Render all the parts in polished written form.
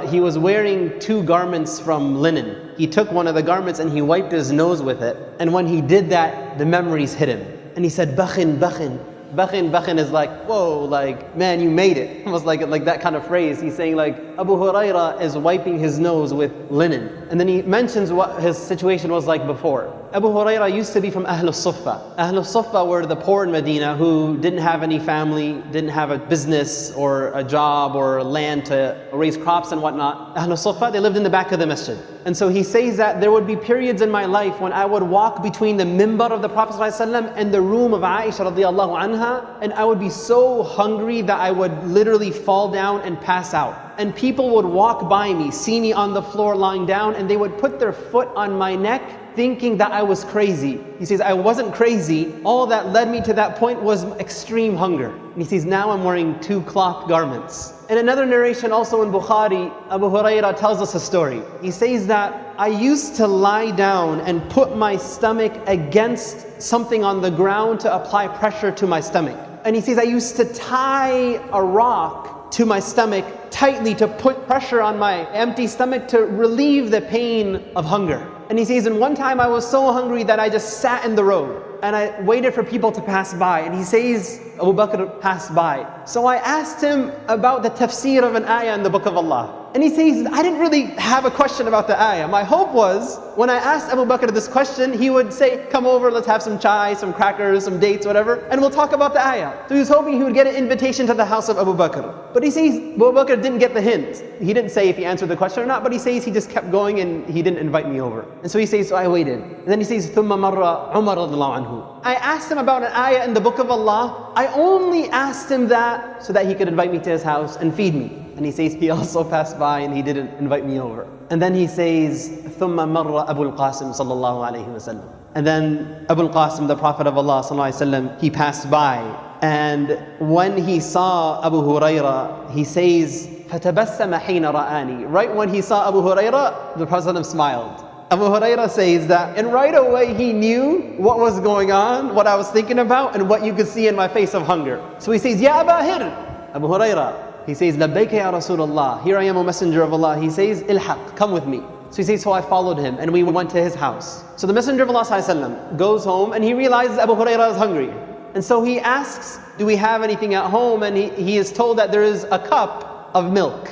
He was wearing 2 garments from linen. He took one of the garments and he wiped his nose with it. And when he did that, the memories hit him. And he said, Bakhin, Bakhin. Bakhin, Bakhin is like, whoa, like, man, you made it. Almost like that kind of phrase. He's saying like, Abu Hurairah is wiping his nose with linen. And then he mentions what his situation was like before. Abu Hurairah used to be from Ahlul Suffah. Ahlul Suffah were the poor in Medina who didn't have any family, didn't have a business or a job or land to raise crops and whatnot. Ahlul Suffah, they lived in the back of the masjid. And so he says that there would be periods in my life when I would walk between the mimbar of the Prophet ﷺ and the room of Aisha radiallahu anha, and I would be so hungry that I would literally fall down and pass out. And people would walk by me, see me on the floor lying down, and they would put their foot on my neck thinking that I was crazy. He says, I wasn't crazy. All that led me to that point was extreme hunger. And he says, now I'm wearing 2 cloth garments. In another narration also in Bukhari, Abu Hurairah tells us a story. He says that I used to lie down and put my stomach against something on the ground to apply pressure to my stomach. And he says, I used to tie a rock to my stomach tightly to put pressure on my empty stomach to relieve the pain of hunger. And he says, and one time I was so hungry that I just sat in the road and I waited for people to pass by. And he says, Abu Bakr passed by. So I asked him about the tafsir of an ayah in the book of Allah. And he says, I didn't really have a question about the ayah. My hope was, when I asked Abu Bakr this question, he would say, come over, let's have some chai, some crackers, some dates, whatever, and we'll talk about the ayah. So he was hoping he would get an invitation to the house of Abu Bakr. But he says, Abu Bakr didn't get the hint. He didn't say if he answered the question or not, but he says he just kept going and he didn't invite me over. And so he says, so I waited. And then he says, ثُمَّ مَرَّ عُمَرَ رَضِيَ اللَّهُ عَنْهُ. I asked him about an ayah in the book of Allah. I only asked him that so that he could invite me to his house and feed me. And he says, he also passed by and he didn't invite me over. And then he says, ثُمَّ مَرَّ أَبُو الْقَاسِمِ صلى الله عليه وسلم. And then Abu al-Qasim, the Prophet of Allah صلى الله عليه وسلم, he passed by. And when he saw Abu Hurairah, he says, فَتَبَسَّمَ حِينَ رَآنِي. Right when he saw Abu Hurairah, the Prophet ﷺ smiled. Abu Hurairah says that, and right away he knew what was going on, what I was thinking about, and what you could see in my face of hunger. So he says, Ya Aba Hir, Abu Hurairah. He says, Labbayka ya Rasulullah. Here I am, O Messenger of Allah. He says, Ilhaq, come with me. So he says, so I followed him and we went to his house. So the Messenger of Allah ﷺ goes home and he realizes Abu Hurairah is hungry. And so he asks, do we have anything at home? And he is told that there is a cup of milk.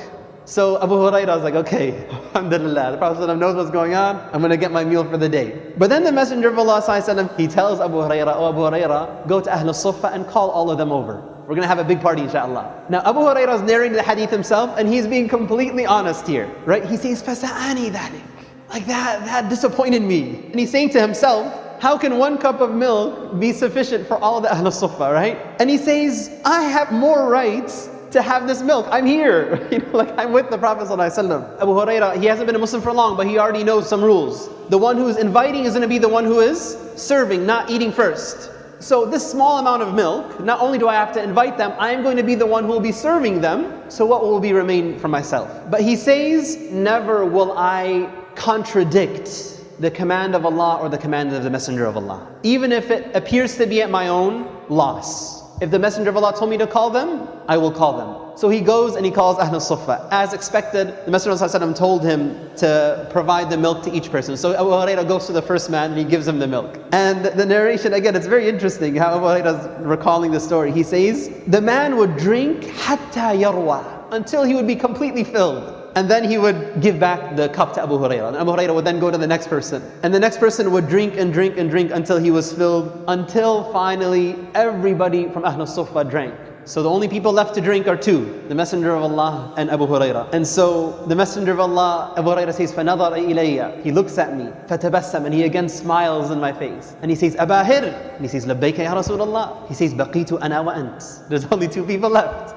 So Abu Hurairah is like, okay, alhamdulillah, the Prophet ﷺ knows what's going on, I'm going to get my meal for the day. But then the Messenger of Allah ﷺ, he tells Abu Hurairah, oh Abu Hurairah, go to Ahlul Suffah and call all of them over. We're going to have a big party, inshallah. Now Abu Hurairah is narrating the hadith himself and he's being completely honest here, right? He says, فَسَأَنِي ذَلِكَ. Like that disappointed me. And he's saying to himself, how can 1 cup of milk be sufficient for all the Ahlul Suffah, right? And he says, I have more rights to have this milk. I'm here. Like I'm with the Prophet ﷺ. Abu Hurairah, he hasn't been a Muslim for long, but he already knows some rules. The one who's inviting is going to be the one who is serving, not eating first. So this small amount of milk, not only do I have to invite them, I am going to be the one who will be serving them. So what will be remain for myself? But he says, never will I contradict the command of Allah or the command of the Messenger of Allah, even if it appears to be at my own loss. If the Messenger of Allah told me to call them, I will call them. So he goes and he calls Ahlul Suffah. As expected, the Messenger of Allah told him to provide the milk to each person. So Abu Hurairah goes to the first man and he gives him the milk. And the narration, again, it's very interesting how Abu Hurairah is recalling the story. He says, the man would drink hatta yarwa, until he would be completely filled. And then he would give back the cup to Abu Hurairah. And Abu Hurairah would then go to the next person. And the next person would drink and drink and drink until he was filled. Until finally everybody from Ahlul Suffah drank. So the only people left to drink are 2. The Messenger of Allah and Abu Hurairah. And so the Messenger of Allah, Abu Hurairah says, فَنَظَرَ إِلَيَّ. He looks at me. فَتَبَسَّمَ. And he again smiles in my face. And he says, Aba Hir. And he says, لَبَّيْكَ يَا Rasulullah. He says, بَقِيتُ أَنَا وَأَنْتِ. There's only 2 people left.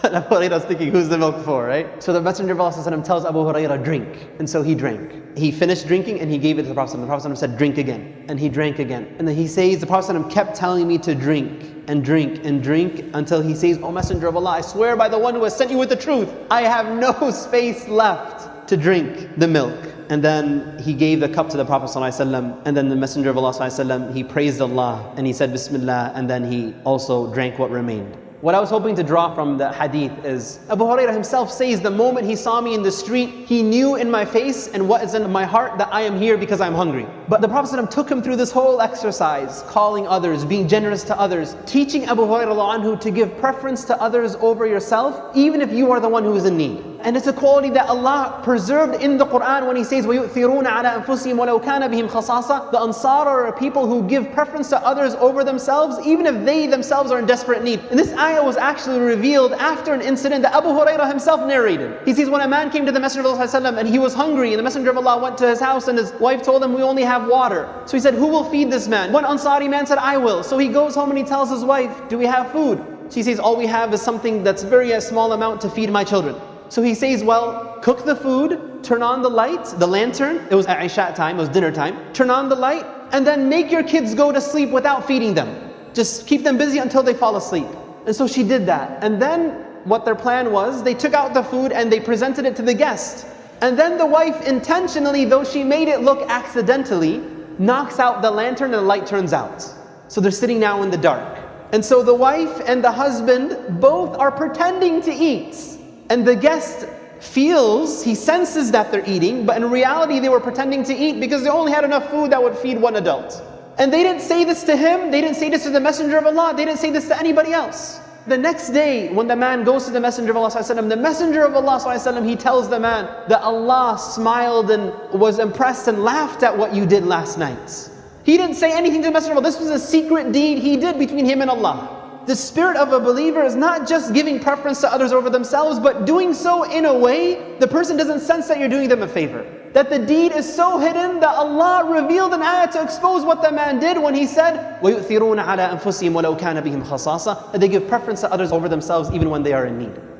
And Abu Hurairah is thinking, who's the milk for, right? So the Messenger of Allah tells Abu Hurairah, drink. And so he drank. He finished drinking and he gave it to the Prophet. The Prophet said, drink again. And he drank again. And then he says, the Prophet kept telling me to drink and drink and drink until he says, O Messenger of Allah, I swear by the one who has sent you with the truth, I have no space left to drink the milk. And then he gave the cup to the Prophet ﷺ, and then the Messenger of Allah ﷺ, he praised Allah and he said Bismillah, and then he also drank what remained. What I was hoping to draw from the hadith is, Abu Hurairah himself says, the moment he saw me in the street, he knew in my face and what is in my heart that I am here because I'm hungry. But the Prophet ﷺ took him through this whole exercise, calling others, being generous to others, teaching Abu Hurairah anhu to give preference to others over yourself, even if you are the one who is in need. And it's a quality that Allah preserved in the Quran when He says, وَيُؤْثِرُونَ عَلَىٰ أَنفُسِهِمْ وَلَوْ كَانَ بِهِمْ خَصَاصَةٌ. The Ansar are people who give preference to others over themselves, even if they themselves are in desperate need. And this ayah was actually revealed after an incident that Abu Hurairah himself narrated. He says, when a man came to the Messenger of Allah ﷺ and he was hungry, and the Messenger of Allah went to his house and his wife told him, we only have water. So he said, who will feed this man? One Ansari man said, I will. So he goes home and he tells his wife, do we have food? She says, all we have is something that's very a small amount to feed my children. So he says, well, cook the food, turn on the light, the lantern. It was at Isha time, it was dinner time. Turn on the light, and then make your kids go to sleep without feeding them. Just keep them busy until they fall asleep. And so she did that. And then what their plan was, they took out the food and they presented it to the guest. And then the wife intentionally, though she made it look accidentally, knocks out the lantern and the light turns out. So they're sitting now in the dark. And so the wife and the husband both are pretending to eat. And the guest feels, he senses that they're eating, but in reality they were pretending to eat because they only had enough food that would feed one adult. And they didn't say this to him, they didn't say this to the Messenger of Allah, they didn't say this to anybody else. The next day, when the man goes to the Messenger of Allah ﷺ, the Messenger of Allah ﷺ, he tells the man that Allah smiled and was impressed and laughed at what you did last night. He didn't say anything to the Messenger of Allah. This was a secret deed he did between him and Allah. The spirit of a believer is not just giving preference to others over themselves, but doing so in a way the person doesn't sense that you're doing them a favor. That the deed is so hidden that Allah revealed an ayah to expose what the man did when he said, وَيُؤْثِرُونَ عَلَىٰ أَنفُسِهِمْ وَلَوْ كَانَ بِهِمْ خَصَاصَةٌ. That they give preference to others over themselves even when they are in need.